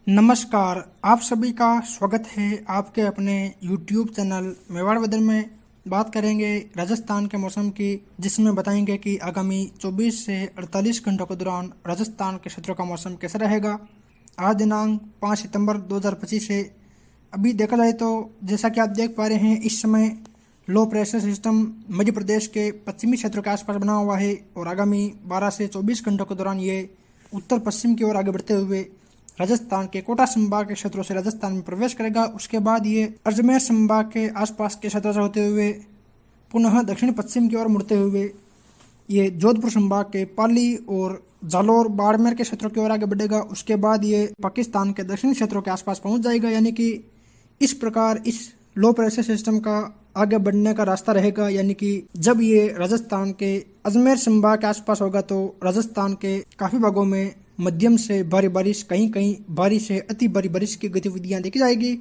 नमस्कार, आप सभी का स्वागत है आपके अपने YouTube चैनल मेवाड़ वेदर में। बात करेंगे राजस्थान के मौसम की, जिसमें बताएंगे कि आगामी 24 से 48 घंटों के दौरान राजस्थान के क्षेत्रों का मौसम कैसा रहेगा। आज दिनांक 5 सितंबर 2025 है। अभी देखा जाए तो जैसा कि आप देख पा रहे हैं, इस समय low pressure system Madhya Pradesh के पश्चिमी क्षेत्रों के आसपास बना हुआ है और आगामी 12 से 24 घंटों के दौरान ये उत्तर पश्चिम की ओर आगे बढ़ते हुए राजस्थान के कोटा संभाग के क्षेत्रों से राजस्थान में प्रवेश करेगा। उसके बाद ये अजमेर संभाग के आसपास के क्षेत्रों से होते हुए पुनः दक्षिण पश्चिम की ओर मुड़ते हुए ये जोधपुर संभाग के पाली और जालौर बाड़मेर के क्षेत्रों की ओर आगे बढ़ेगा। उसके बाद ये पाकिस्तान के दक्षिणी क्षेत्रों के आसपास पहुंच जाएगा। यानी कि इस प्रकार इस लो प्रेशर सिस्टम का आगे बढ़ने का रास्ता रहेगा। यानी कि जब ये राजस्थान के अजमेर संभाग के आसपास होगा तो राजस्थान के काफी भागों में मध्यम से भारी बारिश, कहीं कहीं भारी से अति भारी बारिश की गतिविधियां देखी जाएगी।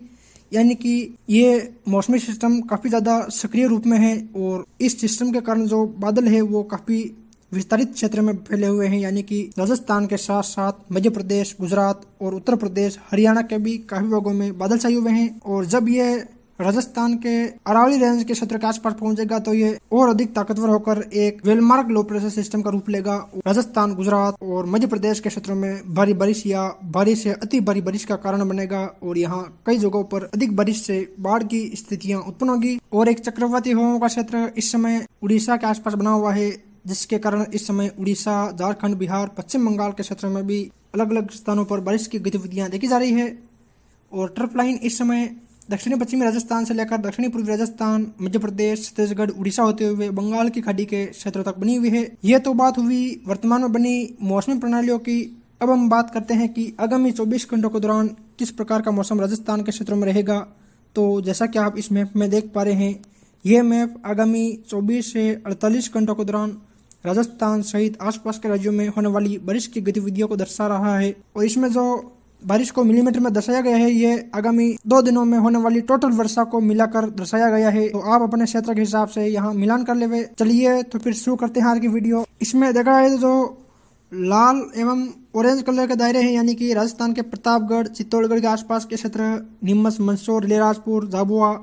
यानी कि ये मौसमी सिस्टम काफी ज्यादा सक्रिय रूप में है और इस सिस्टम के कारण जो बादल है वो काफी विस्तारित क्षेत्र में फैले हुए हैं। यानी कि राजस्थान के साथ साथ मध्य प्रदेश, गुजरात और उत्तर प्रदेश, हरियाणा के भी काफी भागों में बादल छाए हुए हैं। और जब ये राजस्थान के अरावली रेंज के क्षेत्र के आसपास पहुंचेगा तो ये और अधिक ताकतवर होकर एक वेलमार्क लो प्रेशर सिस्टम का रूप लेगा। राजस्थान, गुजरात और मध्य प्रदेश के क्षेत्रों में भारी बारिश या भारी से अति भारी बारिश का कारण बनेगा और यहाँ कई जगहों पर अधिक बारिश से बाढ़ की स्थितियां उत्पन्न होगी। और एक चक्रवाती हवाओं का क्षेत्र इस समय उड़ीसा के आसपास बना हुआ है, जिसके कारण इस समय उड़ीसा, झारखंड, बिहार, पश्चिम बंगाल के क्षेत्रों में भी अलग अलग स्थानों पर बारिश की गतिविधियां देखी जा रही है। और ट्रफ लाइन इस समय दक्षिणी पश्चिमी राजस्थान से लेकर दक्षिणी पूर्वी राजस्थान, मध्य प्रदेश, छत्तीसगढ़, उड़ीसा होते हुए बंगाल की खाड़ी के क्षेत्रों तक बनी हुई है। यह तो बात हुई वर्तमान में बनी मौसमी प्रणालियों की। अब हम बात करते हैं कि आगामी 24 घंटों के दौरान किस प्रकार का मौसम राजस्थान के क्षेत्रों में रहेगा। तो जैसा कि आप इस मैप में देख पा रहे हैं, यह मैप आगामी 24 से 48 घंटों के दौरान राजस्थान सहित आसपास के राज्यों में होने वाली बारिश की गतिविधियों को दर्शा रहा है। और इसमें जो बारिश को मिलीमीटर में दर्शाया गया है, ये आगामी 2 दिनों में होने वाली टोटल वर्षा को मिलाकर दर्शाया गया है। तो आप अपने क्षेत्र के हिसाब से यहाँ मिलान कर ले। चलिए तो फिर शुरू करते हैं आज की वीडियो। इसमें देखा जाए तो जो लाल एवं ऑरेंज कलर के दायरे हैं, यानी कि राजस्थान के प्रतापगढ़, चित्तौड़गढ़ के आसपास के क्षेत्र, नीमच, मंदसौर, लिराजपुर, झाबुआ,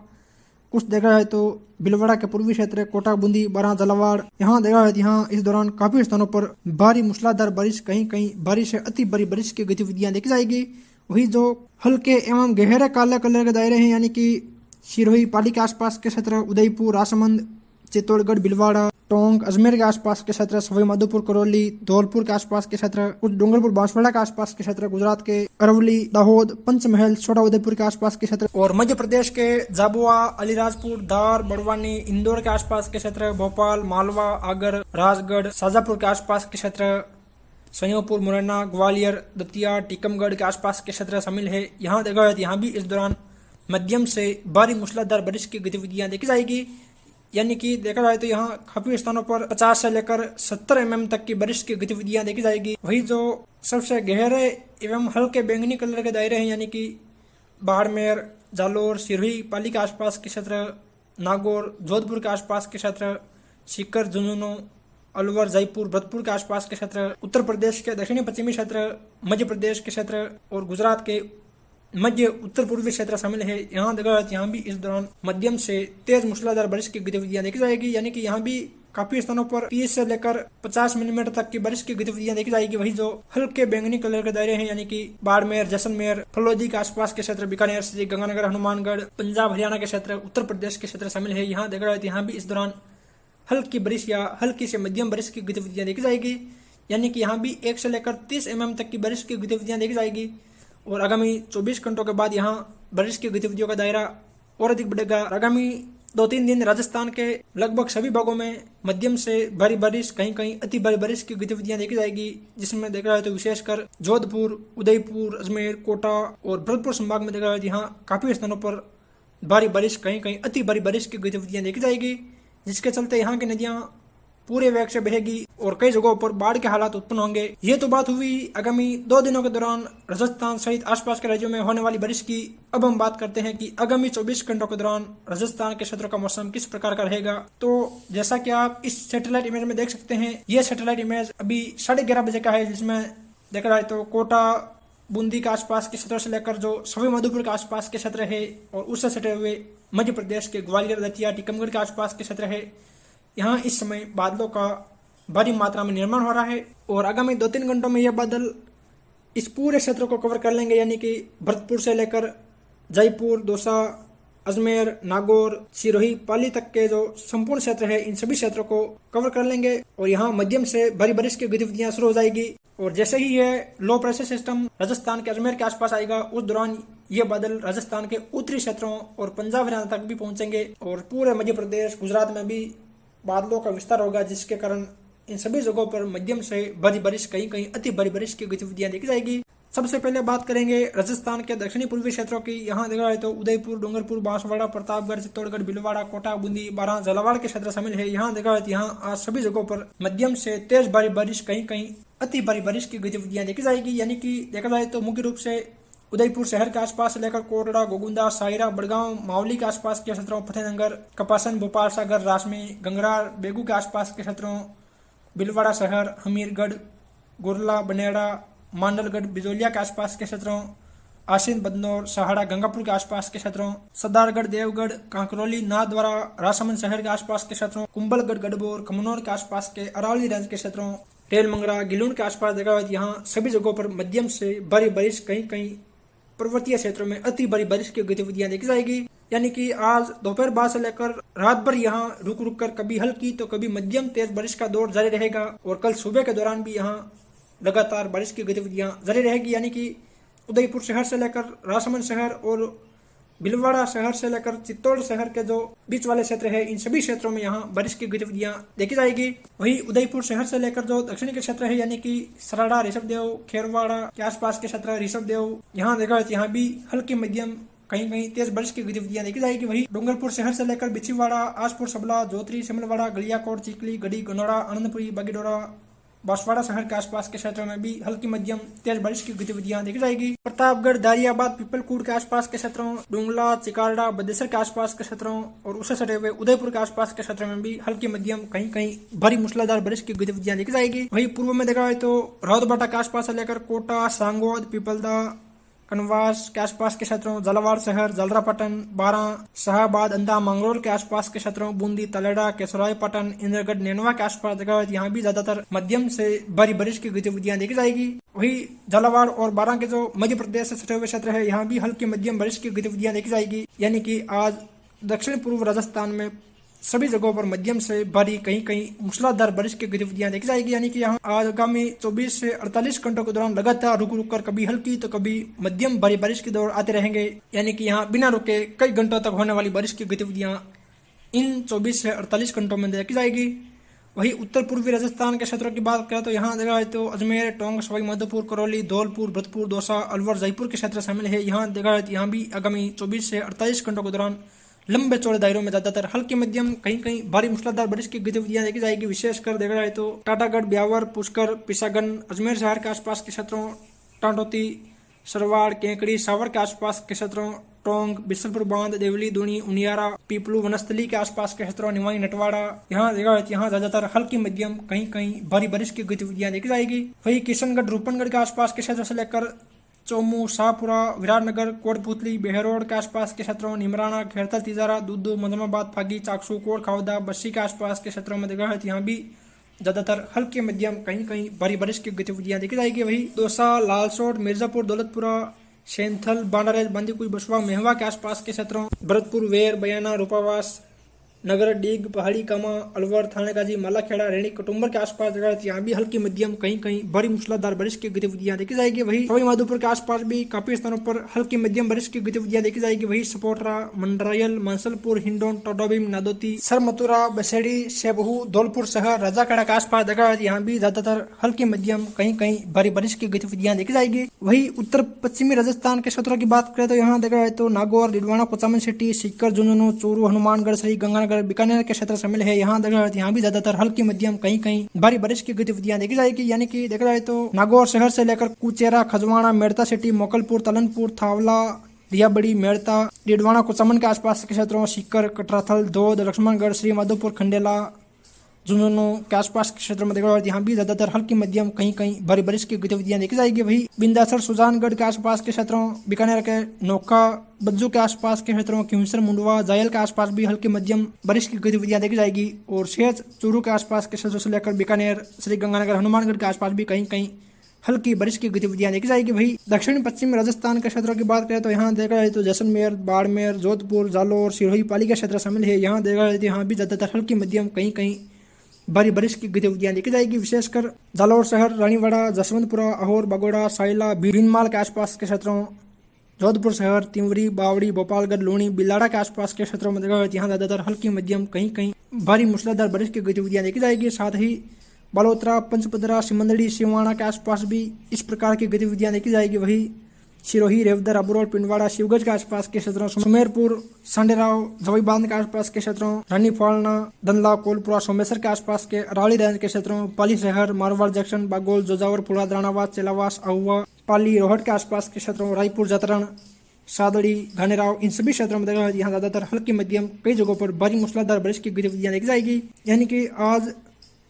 कुछ देखा जाए तो भीलवाड़ा के पूर्वी क्षेत्र, कोटा, बूंदी, बारां, झालावाड़, यहाँ देखा जाए यहाँ इस दौरान काफी स्थानों पर भारी मूसलाधार बारिश, कहीं कहीं भारी से अति भारी बारिश की गतिविधियां देखी जाएगी। वही जो हल्के एवं गहरे काले कलर के दायरे हैं, यानी कि सिरोही, पाली के आसपास के क्षेत्र, उदयपुर, राजसमंद, चित्तौड़गढ़, भीलवाड़ा, टोंक, अजमेर के आसपास के क्षेत्र, सवाई माधोपुर, करौली, धौलपुर के आसपास के क्षेत्र, कुछ डूंगरपुर, बांसवाड़ा के आसपास के क्षेत्र, गुजरात के अरवली, दाहोद, पंचमहल, छोटा उदयपुर के आसपास के क्षेत्र और मध्य प्रदेश के झाबुआ, अलीराजपुर, धार, बड़वानी, इंदौर के आसपास के क्षेत्र, भोपाल, मालवा, आगर, राजगढ़, शाजापुर के आसपास के क्षेत्र, संयोपुर, मुरैना, ग्वालियर, दतिया, टीकमगढ़ के आसपास के क्षेत्र शामिल है। यहाँ देखा जाए यहाँ भी इस दौरान मध्यम से भारी मूसलाधार बारिश की गतिविधियां देखी जाएगी। यानी कि देखा जाए तो यहाँ काफी स्थानों पर 50 से लेकर 70 mm तक की बारिश की गतिविधियां देखी जाएगी। वही जो सबसे गहरे एवं हल्के बैंगनी कलर के दायरे हैं, यानी कि बाड़मेर, जालोर, सिरोही, पाली के आसपास के क्षेत्र, नागौर, जोधपुर के आसपास के क्षेत्र, सीकर, झुंझुनू, अलवर, जयपुर, भरतपुर के आसपास के क्षेत्र, उत्तर प्रदेश के दक्षिणी पश्चिमी क्षेत्र, मध्य प्रदेश के क्षेत्र और गुजरात के मध्य उत्तर पूर्वी क्षेत्र शामिल है। यहाँ देखा जाए यहाँ भी इस दौरान मध्यम से तेज मूसलाधार बारिश की गतिविधियां देखी जाएगी। यानी कि यहाँ भी काफी स्थानों पर 30 से लेकर 50 मिलीमीटर तक की बारिश की गतिविधियां देखी जाएगी। वही जो हल्के बैंगनी कलर के दायरे हैं, यानी कि बाड़मेर, जैसलमेर, फलोदी के आसपास के क्षेत्र, बीकानेर, गंगानगर, हनुमानगढ़, पंजाब, हरियाणा के क्षेत्र, उत्तर प्रदेश के क्षेत्र शामिल है। यहाँ देखा जाए यहाँ भी इस दौरान हल्की बारिश या हल्की से मध्यम बारिश की गतिविधियां देखी जाएगी। यानी कि यहाँ भी 1 से लेकर 30 mm तक की बारिश की गतिविधियां देखी जाएगी। और आगामी 24 घंटों के बाद यहाँ बारिश की गतिविधियों का दायरा और अधिक बढ़ेगा। आगामी 2-3 दिन राजस्थान के लगभग सभी भागों में मध्यम से भारी बारिश, कहीं कहीं अति भारी बारिश की गतिविधियां देखी जाएगी। जिसमें देखा जाए तो विशेषकर जोधपुर, उदयपुर, अजमेर, कोटा और भरतपुर संभाग में देखा जाए यहाँ काफी स्थानों पर भारी बारिश, कहीं कहीं अति भारी बारिश की गतिविधियां देखी जाएगी, जिसके चलते यहाँ की नदियां पूरे वेग से बहेगी और कई जगहों पर बाढ़ के हालात उत्पन्न होंगे। ये तो बात हुई आगामी 2 दिनों के दौरान राजस्थान सहित आसपास के राज्यों में होने वाली बारिश की। अब हम बात करते हैं कि आगामी 24 घंटों के दौरान राजस्थान के क्षेत्रों का मौसम किस प्रकार का रहेगा। तो जैसा कि आप इस सैटेलाइट इमेज में देख सकते हैं, ये सैटेलाइट इमेज अभी 11:30 बजे का है, जिसमें देखा जाए तो कोटा, बूंदी के आसपास के क्षेत्र से लेकर जो सवाई माधोपुर के आसपास के क्षेत्र है और उससे सटे हुए मध्य प्रदेश के ग्वालियर, दतिया, टीकमगढ़ के आसपास के क्षेत्र है, यहाँ इस समय बादलों का भारी मात्रा में निर्माण हो रहा है और आगामी 2-3 घंटों में यह बादल इस पूरे क्षेत्र को कवर कर लेंगे, यानी कि भरतपुर से लेकर जयपुर, दौसा, अजमेर, नागौर, सिरोही, पाली तक के जो संपूर्ण क्षेत्र है इन सभी क्षेत्रों को कवर कर लेंगे और यहाँ मध्यम से भारी बारिश की गतिविधियां शुरू हो जाएगी। और जैसे ही यह लो प्रेशर सिस्टम राजस्थान के अजमेर के आसपास आएगा, उस दौरान ये बादल राजस्थान के उत्तरी क्षेत्रों और पंजाब, हरियाणा तक भी पहुंचेंगे और पूरे मध्य प्रदेश, गुजरात में भी बादलों का विस्तार होगा, जिसके कारण इन सभी जगहों पर मध्यम से भारी बारिश, कहीं कहीं अति भारी बारिश की गतिविधियां देखी जाएगी। सबसे पहले बात करेंगे राजस्थान के दक्षिणी पूर्वी क्षेत्रों की। यहाँ देखा जाए तो उदयपुर, डूंगरपुर, बांसवाड़ा, प्रतापगढ़, चित्तौड़गढ़, भीलवाड़ा, कोटा, बूंदी, बारां, झालावाड़ के क्षेत्र शामिल है। यहाँ देखा जाए तो यहाँ आज सभी जगहों पर मध्यम से तेज भारी बारिश, कहीं कहीं अति भारी बारिश की गतिविधियां देखी जाएगी। यानी कि देखा जाए तो मुख्य रूप से उदयपुर शहर के आसपास से लेकर कोटड़ा, गोगुंदा, सायरा, बड़गांव, मावली के आसपास के क्षेत्रों, फतेहनगर, कपासन, भोपाल सागर, रासमी, गंगरार, बेगू के आसपास के क्षेत्रों, भीलवाड़ा शहर, हमीरगढ़, गुरला, बनेड़ा, मांडलगढ़, बिजोलिया के आसपास के क्षेत्रों, आसीन, बदनौर, सहाड़ा, गंगापुर के आसपास के क्षेत्रों, सरदारगढ़, देवगढ़, कांकरौली, नाथद्वारा, राजसमंद शहर के आसपास के क्षेत्रों, कुंभलगढ़, गढ़बोर, खमनौर के आसपास के अरावली रेंज के क्षेत्रों, टेलमंगरा, गिलून के आसपास देखा हुआ यहाँ सभी जगहों पर मध्यम से भारी बारिश, कहीं कहीं पर्वतीय क्षेत्रों में अति भारी बारिश की गतिविधियां देखी जाएगी। यानी कि आज दोपहर बाद से लेकर रात भर यहाँ रुक रुक कर कभी हल्की तो कभी मध्यम तेज बारिश का दौर जारी रहेगा और कल सुबह के दौरान भी यहाँ लगातार बारिश की गतिविधियां जारी रहेगी। यानी कि उदयपुर शहर से लेकर राजसमंद शहर और भीलवाड़ा शहर से लेकर चित्तौड़ शहर के जो बीच वाले क्षेत्र है, इन सभी क्षेत्रों में यहाँ बारिश की गतिविधियां देखी जाएगी। वही उदयपुर शहर से लेकर जो दक्षिणी के क्षेत्र है, यानी कि सराड़ा, ऋषभदेव, खेरवाड़ा के आसपास के क्षेत्र, ऋषभदेव, यहाँ देखा जाए यहाँ भी हल्की मध्यम कहीं कहीं तेज बारिश की गतिविधियां देखी जाएगी। वही डूंगरपुर शहर से लेकर बिछीवाड़ा, आसपुर, सबला, जोतरी, सिमलवाड़ा, गलियाकोट, चिकली, गढ़ी, गनौड़ा, आनंदपुरी, बागीडोरा, बांसवाड़ा शहर के आसपास के क्षेत्रों में भी हल्की मध्यम तेज बारिश की गतिविधियां देखी जाएगी। प्रतापगढ़, दारियाबाद, पीपलकूट के आसपास के क्षेत्रों, डूंगला, चिकारडा, बदेसर के आसपास के क्षेत्रों और उससे सटे हुए उदयपुर के आसपास के क्षेत्रों में भी हल्की मध्यम कहीं कहीं भारी मूसलाधार बारिश की गतिविधियां देखी जाएगी। वही पूर्व में देखा जाए तो राउतबाटा के आसपास से लेकर कोटा, सांगोद, पीपलदा, कनवास के आसपास के क्षेत्रों, झालावाड़ शहर, जलरापटन, बारां, शाहबाद, अंधा, मंगरोल के आसपास के क्षेत्रों, बूंदी, तलेड़ा, केसरायपटन, इंद्रगढ़, नैनवा के आसपास देखा यहाँ भी ज्यादातर मध्यम से भारी बारिश की गतिविधियां देखी जाएगी। वही झालावाड़ और बारां के जो मध्य प्रदेश से सटे हुए क्षेत्र है, यहाँ भी हल्की मध्यम बारिश की गतिविधियां देखी जाएगी। यानी कि आज दक्षिण पूर्व राजस्थान में सभी जगहों पर मध्यम से भारी, कहीं कहीं मूसलाधार बारिश की गतिविधियां देखी जाएगी। यानी कि यहाँ आज आगामी 24 से 48 घंटों के दौरान लगातार रुक रुक कर कभी हल्की तो कभी मध्यम भारी बारिश के दौर आते रहेंगे। यानी कि यहाँ बिना रुके कई घंटों तक होने वाली बारिश की गतिविधियां इन 24 से 48 घंटों में देखी जाएगी। वही उत्तर पूर्वी राजस्थान के क्षेत्रों की बात करें तो यहाँ देखा जाए तो अजमेर, टोंक, सवाई माधोपुर, करौली, धौलपुर, भरतपुर, दौसा, अलवर, जयपुर के क्षेत्र शामिल है। यहाँ देखा जाए तो यहाँ भी आगामी 24 से 48 घंटों के दौरान लंबे चौड़े दायरों में ज्यादातर हल्की मध्यम कहीं कहीं भारी मूसलाधार बारिश की गतिविधियां देखी जाएगी। विशेषकर देखा जाए तो टाटागढ़, ब्यावर, पुष्कर, पिसागन, अजमेर शहर के आसपास के क्षेत्रों, टांडोती, सरवाड़, केकड़ी, सावर के आसपास के क्षेत्रों, टोंक, बिशलपुर बांध, देवली, दूनी, उनियारा, पीपलू, वनस्थली के आसपास के क्षेत्रों, निवाई, नटवाड़ा, यहाँ देखा जाए यहाँ ज्यादातर हल्की मध्यम कहीं कहीं भारी बारिश की गतिविधियां देखी जाएगी। वही किशनगढ़, रूपनगढ़ के आसपास के क्षेत्र से लेकर चौमू, शाहपुरा, विराटनगर, कोटपुतली, बेहरोड के आसपास के क्षेत्रों, निमराना, खेरथल, तिजारा, दूदू, मजमाबाद, फागी, चाकसू, कोट, खावदा, बस्सी के आसपास के क्षेत्रों में देखा है यहाँ भी ज्यादातर हल्की मध्यम कहीं कहीं भारी बारिश की गतिविधियां देखी जाएगी। वही दौसा, लालसोट, मिर्जापुर, दौलतपुरा, सेंथल, बांडारेज, बांदीकुई, बसवा, मेहवा के आसपास के क्षेत्रों, भरतपुर, वेर, बयाना, रूपावास, नगर, डीग, पहाड़ी, कामा, अलवर, थानेगाजी, मालाखेड़ा, रेणी, कटुम्बर के आसपास जगह यहाँ भी हल्की मध्यम कहीं कहीं भारी मूसलाधार बारिश की गतिविधियां देखी जाएगी। वही सवाई माधोपुर के आसपास भी काफी स्थानों पर हल्की मध्यम बारिश की गतिविधियां देखी जाएगी। वही सपोटरा, मंडरायल, मानसलपुर, हिंडोन, टोडोबिम, नादोती, सरमथुरा, बसेड़ी, सेबहू, धौलपुर शहर, राजाखेड़ा के आसपास जगह यहाँ भी ज्यादातर हल्की मध्यम कहीं कहीं भारी बारिश की गतिविधियां देखी जाएगी। वही उत्तर पश्चिमी राजस्थान के क्षेत्रों की बात करें तो यहाँ देखा जाए तो नागौर, डिडवाना, कोचामन सिटी, सीकर, झुंझुनू, चूरू, हनुमानगढ़, श्री गंगानगर, बीकानेर के क्षेत्र शामिल है। यहाँ देखा जाए यहाँ भी ज्यादातर हल्की मध्यम कहीं कहीं भारी बारिश की गतिविधियां देखी जाएगी। यानी कि देखा जाए तो नागौर शहर से लेकर कुचेरा, खजवाड़ा, मेड़ता सिटी, मोकलपुर, तलनपुर, थावला, रियाबड़ी, मेड़ता, डिडवाना, कोचामन के आसपास के क्षेत्रों, सीकर, कटराथल, दौद, लक्ष्मणगढ़, श्री माधोपुर, खंडेला, झुंझुनू के आसपास के क्षेत्रों में देखा यहाँ भी ज्यादातर हल्की मध्यम कहीं कहीं भारी बारिश की गतिविधियां देखी जाएगी। वही बिंदासर सुजानगढ़ के आसपास के क्षेत्रों, बीकानेर के नौका बज्जू के आसपास के क्षेत्रों, खिंवसर मुंडवा जायल के आसपास भी हल्की मध्यम बारिश की गतिविधियां देखी जाएगी। और शेष चूरू के आसपास के क्षेत्रों से लेकर बीकानेर, श्रीगंगानगर, हनुमानगढ़ के आसपास भी कहीं कहीं हल्की बारिश की गतिविधियां देखी जाएगी। वही दक्षिण पश्चिमी राजस्थान के क्षेत्रों की बात करें तो यहाँ देखा जाए तो जैसलमेर, बाड़मेर, जोधपुर, जालोर, सिरोही, पाली का क्षेत्र शामिल है। यहाँ देखा जाए तो यहाँ भी ज्यादातर हल्की मध्यम कहीं कहीं भारी बारिश की गतिविधियां देखी जाएगी। विशेषकर जालोर शहर, रानीवाड़ा, जसवंतपुरा, अहोर, बगोड़ा, साइला, भीनमाल के आसपास के क्षेत्रों, जोधपुर शहर, तिंवरी, बावड़ी, गोपालगढ़, लूणी, बिलाड़ा के आसपास के क्षेत्रों में देखा जाए यहाँ ज्यादातर हल्की मध्यम कहीं कहीं भारी मूसलाधार बारिश की गतिविधियां देखी जाएगी। साथ ही बालोतरा, पंचपदरा, सिमंदड़ी, सिवाना के आसपास भी इस प्रकार की गतिविधियां देखी जाएगी। वही सिरोही, रेवदर, अबरोल, पिंडवाड़ा, शिवगंज के आसपास के क्षेत्रों, सुमेरपुर, सांडेराव, जवाई बांध के आसपास के क्षेत्रों, रानी फालना, दंदला, कोलपुरा, सोमेश्वर के आसपास के अरावली रेंज के क्षेत्रों, पाली शहर, मारवाड़ जंक्शन, बागोल, जोजावर, फुड़ाद, राणावास, चेलावास, अहुआ, पाली, रोहट के आसपास के क्षेत्रों, रायपुर, जतरण, सादड़ी, घानेराव, इन सभी क्षेत्रों में देखा यहाँ ज्यादातर हल्की मध्यम कई जगहों पर भारी मूसलाधार बारिश की गतिविधियां देखी जाएगी। यानी कि आज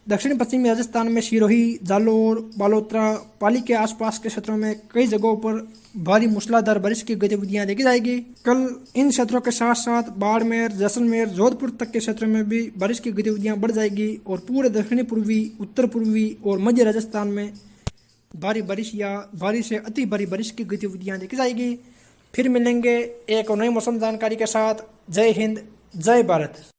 दक्षिण पश्चिमी राजस्थान में सिरोही, जालोर, बालोतरा, पाली के आसपास के क्षेत्रों में कई जगहों पर भारी मूसलाधार बारिश की गतिविधियां देखी जाएगी। कल इन क्षेत्रों के साथ साथ बाड़मेर, जैसलमेर, जोधपुर तक के क्षेत्रों में भी बारिश की गतिविधियां बढ़ जाएगी और पूरे दक्षिणी पूर्वी, उत्तर पूर्वी और मध्य राजस्थान में भारी बारिश या भारी से अति भारी बारिश की गतिविधियां देखी जाएगी। फिर मिलेंगे एक और नई मौसम जानकारी के साथ। जय हिंद, जय भारत।